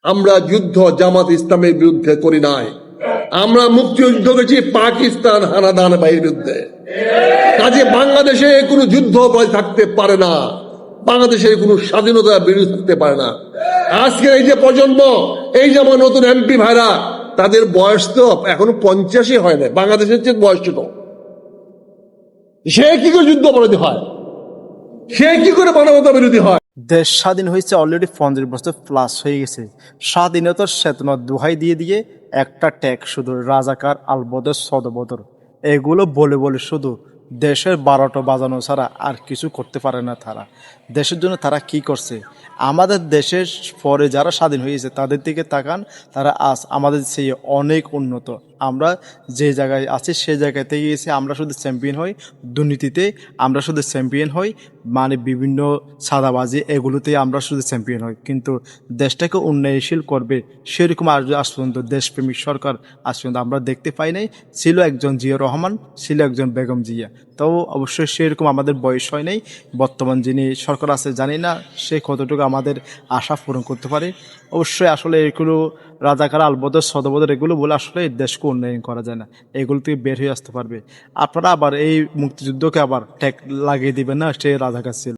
আমরা যুদ্ধ জামাত ইসলামের বিরুদ্ধে করি নাই, আমরা মুক্তিযুদ্ধ করেছি পাকিস্তান হানাদার বাহিনীর বিরুদ্ধে। কাজে বাংলাদেশে কোনো যুদ্ধ অপরাধ থাকতে পারে না, বাংলাদেশের কোনো স্বাধীনতার বিরোধী থাকতে পারে না। আজকের এই যে প্রজন্ম, এই যে আমার নতুন এমপি ভাইরা, তাদের বয়স তো এখনো 50 হয় না, বাংলাদেশের চেয়ে বয়স ছোট। সে কি করে যুদ্ধ অপরাধী হয়? সে কি করে মানবতা বিরোধী হয়? দেশ স্বাধীন হয়েছে অলরেডি 50 বছর প্লাস হয়ে গেছে। স্বাধীনতার চেতনা দোহাই দিয়ে দিয়ে একটা ট্যাগ শুধু রাজাকার আলবদর সদবদর এগুলো বলে বলে শুধু দেশের 12টা বাজানো ছাড়া আর কিছু করতে পারে না তারা। দেশের জন্য তারা কি করছে? আমাদের দেশের পরে যারা স্বাধীন হয়েছে তাদের দিকে তাকান, তারা আজ আমাদের চেয়ে অনেক উন্নত। আমরা যে জায়গায় আছি সেই জায়গাতে গিয়েছি, আমরা শুধু চ্যাম্পিয়ন হই দুর্নীতিতে, আমরা শুধু চ্যাম্পিয়ন হই মানে বিভিন্ন সাদাবাজি, এগুলোতে আমরা শুধু চ্যাম্পিয়ন হই। কিন্তু দেশটাকে উন্নয়নশীল করবে সেরকম আজ পর্যন্ত দেশপ্রেমিক সরকার আজ পর্যন্ত আমরা দেখতে পাই নাই। ছিল একজন জিয়া রহমান, ছিল একজন বেগম জিয়া, তো অবশ্যই সেরকম আমাদের বয়স হয় নাই। বর্তমান যিনি সরকার আছে জানি না সে কতটুকু আমাদের আশা পূরণ করতে পারে। অবশ্যই আসলে এগুলো রাজাকার আলবদর সদবদর এগুলো বলে আসলে দেশকে উন্নয়ন করা যায় না, এগুলো থেকে বের হয়ে আসতে পারবে। আপনারা আবার এই মুক্তিযুদ্ধকে আবার ট্যাগ লাগিয়ে দিবেন না সে রাজাকার ছিল।